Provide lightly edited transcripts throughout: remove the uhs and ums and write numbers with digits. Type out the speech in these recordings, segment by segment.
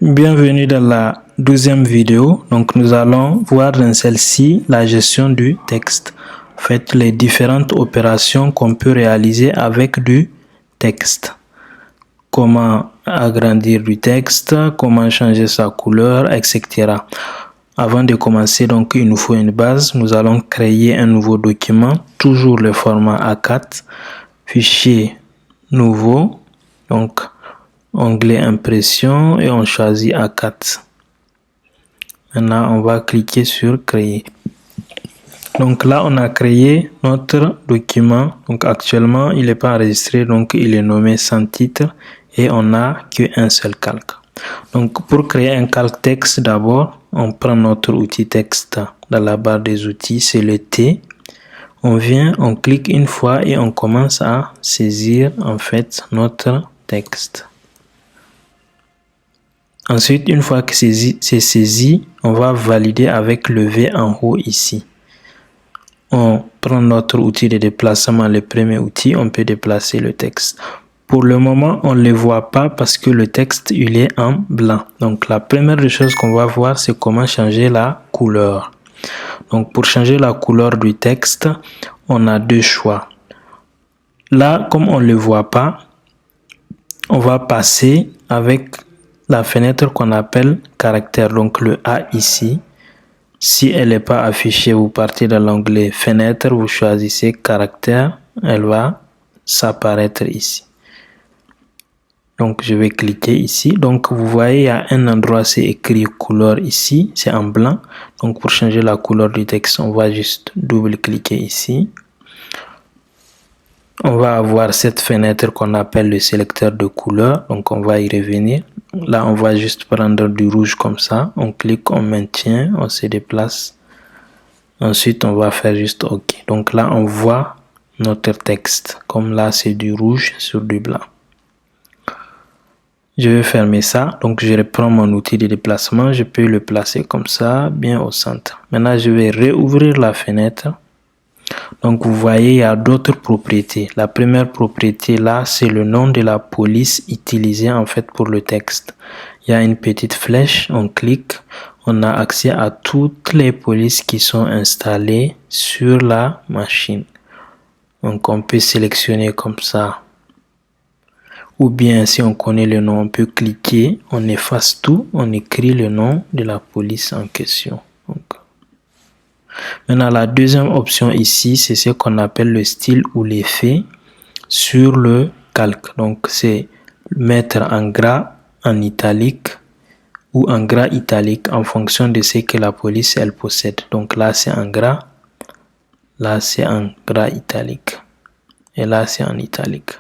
Bienvenue dans la 12e vidéo. Donc nous allons voir dans celle-ci la gestion du texte. En fait, les différentes opérations qu'on peut réaliser avec du texte. Comment agrandir du texte, comment changer sa couleur, etc. Avant de commencer, donc il nous faut une base. Nous allons créer un nouveau document, toujours le format A4, fichier nouveau, donc onglet impression et on choisit A4. Maintenant, on va cliquer sur créer. Donc là, on a créé notre document. Donc actuellement, il n'est pas enregistré, donc il est nommé sans titre et on n'a qu'un seul calque. Donc pour créer un calque texte, d'abord, on prend notre outil texte dans la barre des outils, c'est le T. On vient, on clique une fois et on commence à saisir en fait notre texte. Ensuite, une fois que c'est saisi, on va valider avec le V en haut ici. On prend notre outil de déplacement, le premier outil, on peut déplacer le texte. Pour le moment, on ne le voit pas parce que le texte il est en blanc. Donc la première des choses qu'on va voir, c'est comment changer la couleur. Donc pour changer la couleur du texte, on a deux choix. Là, comme on ne le voit pas, on va passer avec la fenêtre qu'on appelle caractère, donc le A ici. Si elle n'est pas affichée, vous partez dans l'onglet fenêtre, vous choisissez caractère, elle va s'apparaître ici. Donc je vais cliquer ici. Donc vous voyez, il y a un endroit, c'est écrit couleur ici, c'est en blanc. Donc pour changer la couleur du texte, on va juste double-cliquer ici. On va avoir cette fenêtre qu'on appelle le sélecteur de couleurs. Donc on va y revenir. Là, on va juste prendre du rouge comme ça. On clique, on maintient, on se déplace. Ensuite, on va faire juste OK. Donc là, on voit notre texte. Comme là, c'est du rouge sur du blanc. Je vais fermer ça. Donc, je reprends mon outil de déplacement. Je peux le placer comme ça, bien au centre. Maintenant, je vais réouvrir la fenêtre. Donc, vous voyez, il y a d'autres propriétés. La première propriété là, c'est le nom de la police utilisée en fait pour le texte. Il y a une petite flèche, on clique, on a accès à toutes les polices qui sont installées sur la machine. Donc, on peut sélectionner comme ça. Ou bien, si on connaît le nom, on peut cliquer, on efface tout, on écrit le nom de la police en question. Donc, maintenant, la deuxième option ici, c'est ce qu'on appelle le style ou l'effet sur le calque. Donc, c'est mettre en gras, en italique ou en gras italique en fonction de ce que la police elle possède. Donc là, c'est en gras, là, c'est en gras italique et là, c'est en italique.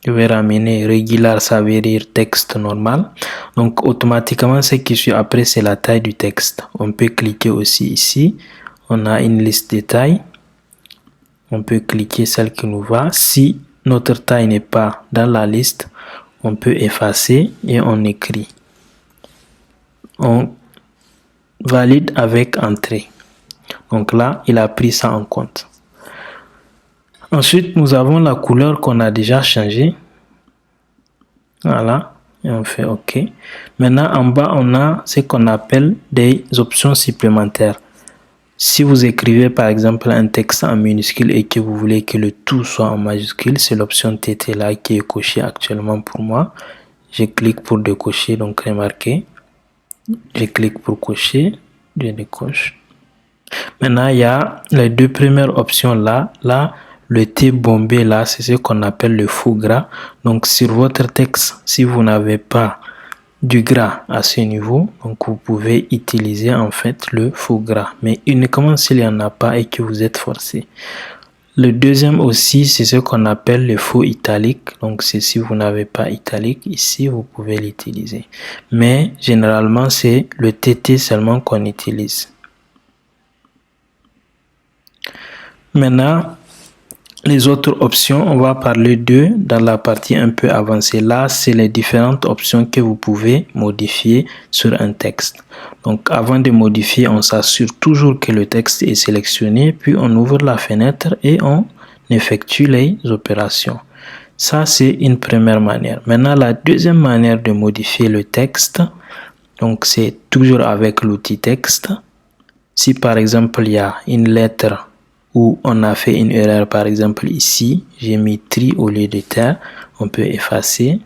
Je vais ramener régulier, ça veut dire texte normal. Donc automatiquement, ce qui suit après, c'est la taille du texte. On peut cliquer aussi ici. On a une liste de tailles. On peut cliquer celle qui nous va. Si notre taille n'est pas dans la liste, on peut effacer et on écrit. On valide avec entrée. Donc là, il a pris ça en compte. Ensuite, nous avons la couleur qu'on a déjà changée. Voilà, et on fait OK. Maintenant, en bas, on a ce qu'on appelle des options supplémentaires. Si vous écrivez par exemple un texte en minuscule et que vous voulez que le tout soit en majuscule, c'est l'option TT là qui est cochée actuellement pour moi. Je clique pour décocher, donc remarquez. Je clique pour cocher, je décoche. Maintenant, il y a les deux premières options là. Là, le T bombé là, c'est ce qu'on appelle le faux gras. Donc sur votre texte, si vous n'avez pas du gras à ce niveau, donc vous pouvez utiliser en fait le faux gras, mais uniquement s'il n'y en a pas et que vous êtes forcé. Le deuxième aussi, c'est ce qu'on appelle le faux italique. Donc c'est si vous n'avez pas italique, ici vous pouvez l'utiliser. Mais généralement c'est le TT seulement qu'on utilise. Maintenant, les autres options, on va parler d'eux dans la partie un peu avancée. Là, c'est les différentes options que vous pouvez modifier sur un texte. Donc, avant de modifier, on s'assure toujours que le texte est sélectionné, puis on ouvre la fenêtre et on effectue les opérations. Ça, c'est une première manière. Maintenant, la deuxième manière de modifier le texte, donc c'est toujours avec l'outil texte. Si par exemple, il y a une lettre où on a fait une erreur, par exemple ici, j'ai mis tri au lieu de terre, on peut effacer.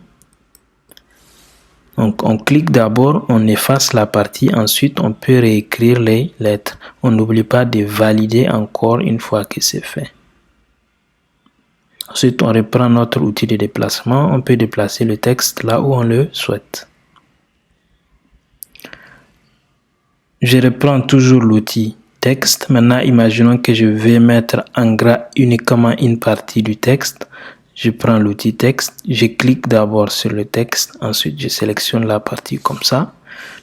Donc, on clique d'abord, on efface la partie, ensuite on peut réécrire les lettres. On n'oublie pas de valider encore une fois que c'est fait. Ensuite, on reprend notre outil de déplacement. On peut déplacer le texte là où on le souhaite. Je reprends toujours l'outil texte. Maintenant, imaginons que je vais mettre en gras uniquement une partie du texte. Je prends l'outil texte. Je clique d'abord sur le texte. Ensuite, je sélectionne la partie comme ça.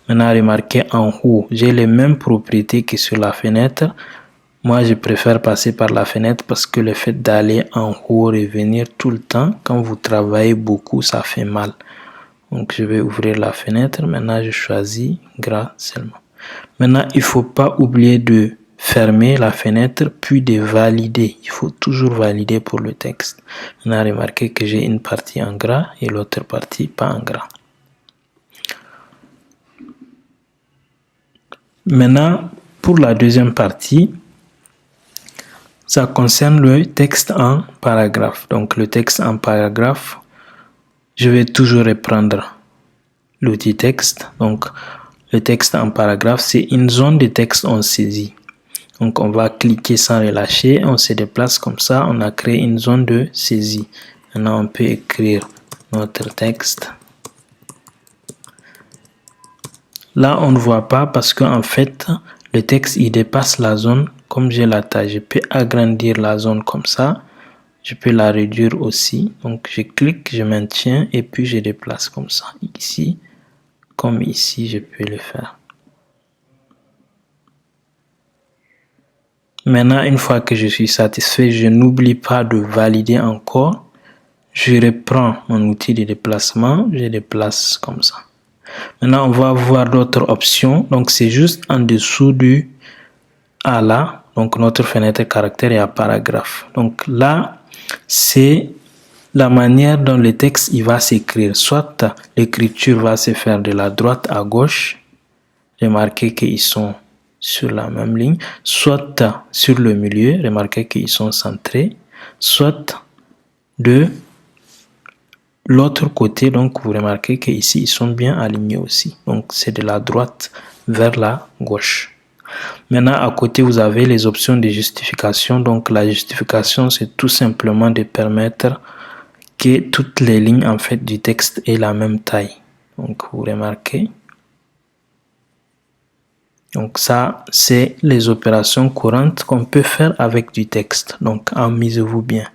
Maintenant, remarquez en haut, j'ai les mêmes propriétés que sur la fenêtre. Moi, je préfère passer par la fenêtre parce que le fait d'aller en haut, revenir tout le temps, quand vous travaillez beaucoup, ça fait mal. Donc, je vais ouvrir la fenêtre. Maintenant, je choisis gras seulement. Maintenant, il ne faut pas oublier de fermer la fenêtre, puis de valider. Il faut toujours valider pour le texte. Maintenant, remarquez que j'ai une partie en gras et l'autre partie pas en gras. Maintenant, pour la deuxième partie, ça concerne le texte en paragraphe. Donc, le texte en paragraphe, je vais toujours reprendre l'outil texte. Donc, le texte en paragraphe, c'est une zone de texte on saisit. Donc, on va cliquer sans relâcher, on se déplace comme ça, on a créé une zone de saisie. Maintenant, on peut écrire notre texte. Là, on ne voit pas parce qu'en fait, le texte, il dépasse la zone comme j'ai la taille. Je peux agrandir la zone comme ça. Je peux la réduire aussi. Donc, je clique, je maintiens et puis je déplace comme ça. Ici, comme ici, je peux le faire. Maintenant, une fois que je suis satisfait, je n'oublie pas de valider encore. Je reprends mon outil de déplacement. Je déplace comme ça. Maintenant, on va voir d'autres options. Donc, c'est juste en dessous du A là. Donc, notre fenêtre caractère et à paragraphe. Donc, là, c'est la manière dont le texte il va s'écrire. Soit l'écriture va se faire de la droite à gauche. Remarquez qu'ils sont sur la même ligne. Soit sur le milieu. Remarquez qu'ils sont centrés. Soit de l'autre côté, donc vous remarquez qu'ici, ils sont bien alignés aussi. Donc, c'est de la droite vers la gauche. Maintenant, à côté, vous avez les options de justification. Donc, la justification, c'est tout simplement de permettre que toutes les lignes, en fait, du texte aient la même taille. Donc, vous remarquez. Donc, ça, c'est les opérations courantes qu'on peut faire avec du texte. Donc, amusez-vous bien.